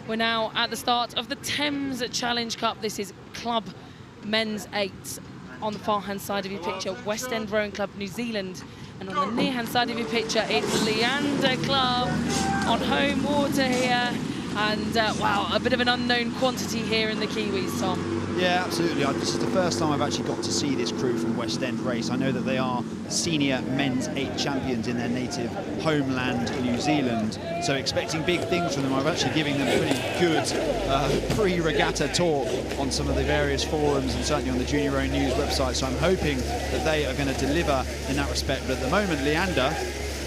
We're now at the start of the Thames Challenge Cup. This is Club Men's 8. On the far-hand side of your picture, West End Rowing Club, New Zealand. And on the near-hand side of your picture, it's Leander Club on home water here. And, wow, a bit of an unknown quantity here in the Kiwis, Tom. Yeah, absolutely. This is the first time I've actually got to see this crew from West End race. I know that they are senior men's 8 champions in their native homeland, New Zealand. So expecting big things from them. I'm actually giving them pretty good pre-regatta talk on some of the various forums and certainly on the Junior Rowing News website. So I'm hoping that they are going to deliver in that respect. But at the moment, Leander,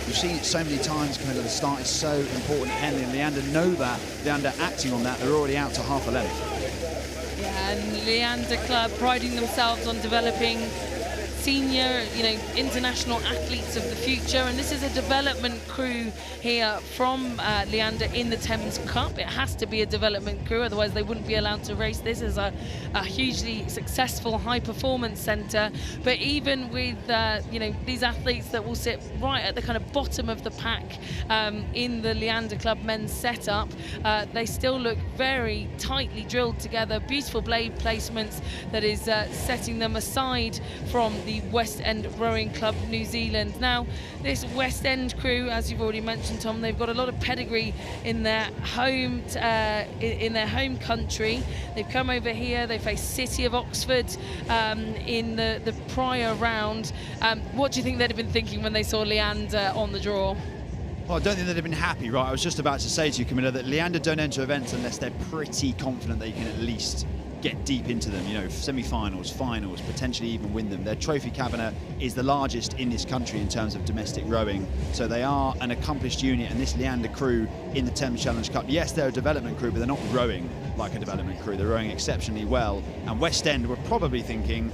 we've seen it so many times, kind of the start is so important at Henley, and Leander know that. Leander acting on that, they're already out to half a length. Yeah, and Leander Club priding themselves on developing senior, international athletes of the future, and this is a development crew here from Leander in the Thames Cup. It has to be a development crew, otherwise they wouldn't be allowed to race. This is a hugely successful high-performance centre, but even with these athletes that will sit right at the kind of bottom of the pack in the Leander Club men's setup, they still look very tightly drilled together. Beautiful blade placements that is setting them aside from the West End Rowing Club New Zealand. Now, this West End crew, as you've already mentioned, Tom, they've got a lot of pedigree in their home country. They've come over here. They faced City of Oxford in the prior round. What do you think they'd have been thinking when they saw Leander on the draw? Well, I don't think they'd have been happy, right? I was just about to say to you, Camilla, that Leander don't enter events unless they're pretty confident they can at least get deep into them, semi-finals, finals, potentially even win them. Their trophy cabinet is the largest in this country in terms of domestic rowing, so they are an accomplished unit. And this Leander crew in the Thames Challenge Cup, yes, they're a development crew, but they're not rowing like a development crew. They're rowing exceptionally well, and West End were probably thinking,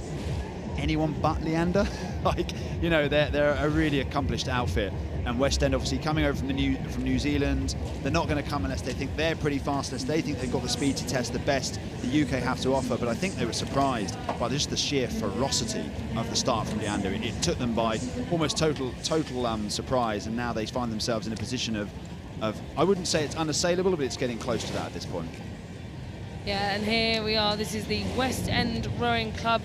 anyone but Leander? They're a really accomplished outfit. And West End obviously coming over from New Zealand, they're not going to come unless they think they're pretty fast, unless they think they've got the speed to test the best the UK have to offer. But I think they were surprised by just the sheer ferocity of the start from Leander. It took them by almost total surprise, and now they find themselves in a position of I wouldn't say it's unassailable, but it's getting close to that at this point. Yeah, and here we are. This is the West End Rowing Club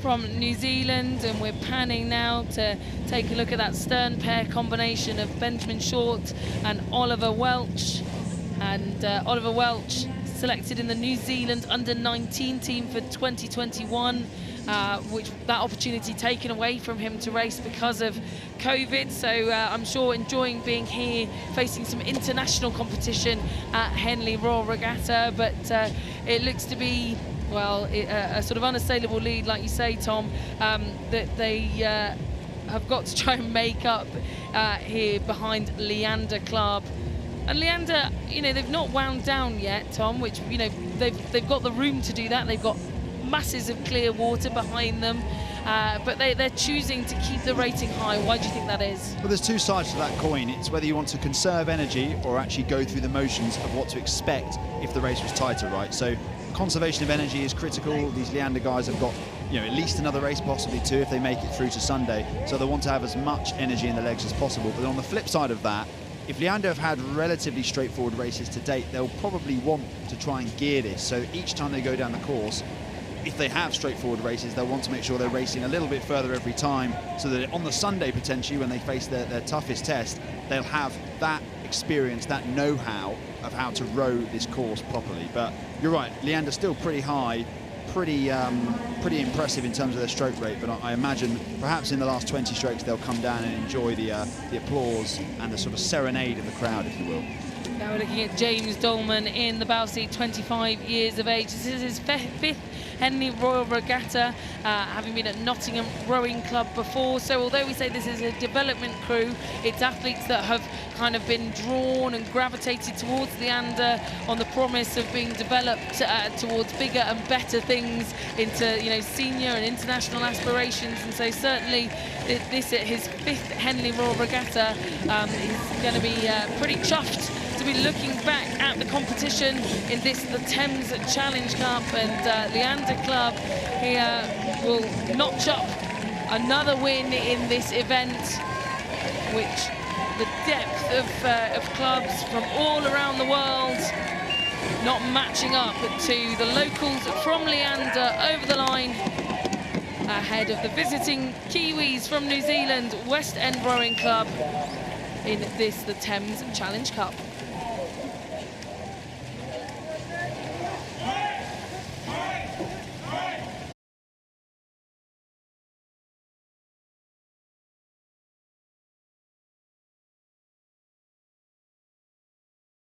from New Zealand, and we're panning now to take a look at that stern pair combination of Benjamin Short and Oliver Welch. And Oliver Welch selected in the New Zealand under-19 team for 2021, which that opportunity taken away from him to race because of COVID. So I'm sure enjoying being here, facing some international competition at Henley Royal Regatta, but it looks to be, well, a sort of unassailable lead, like you say, Tom, that they have got to try and make up here behind Leander Club. And Leander, they've not wound down yet, Tom, which, they've got the room to do that. They've got masses of clear water behind them, but they're choosing to keep the rating high. Why do you think that is? Well, there's two sides to that coin. It's whether you want to conserve energy or actually go through the motions of what to expect if the race was tighter, right? So conservation of energy is critical. These Leander guys have got, at least another race, possibly 2, if they make it through to Sunday. So they want to have as much energy in the legs as possible. But on the flip side of that, if Leander have had relatively straightforward races to date, they'll probably want to try and gear this. So each time they go down the course, if they have straightforward races, they'll want to make sure they're racing a little bit further every time, so that on the Sunday, potentially, when they face their toughest test, they'll have that experience, that know-how of how to row this course properly. But you're right, Leander's still pretty high, pretty impressive in terms of their stroke rate, but I imagine perhaps in the last 20 strokes they'll come down and enjoy the applause and the sort of serenade of the crowd, if you will. Now we're looking at James Dolman in the bow seat, 25 years of age. This is his fifth Henley Royal Regatta, having been at Nottingham Rowing Club before. So although we say this is a development crew, it's athletes that have kind of been drawn and gravitated towards Leander on the promise of being developed towards bigger and better things, into senior and international aspirations. And so certainly this at his 5th Henley Royal Regatta, is going to be pretty chuffed to be looking back at the competition in the Thames Challenge Cup, and Leander Club here will notch up another win in this event, which the depth of clubs from all around the world not matching up to the locals from Leander over the line, ahead of the visiting Kiwis from New Zealand, West End Rowing Club, in this, the Thames Challenge Cup.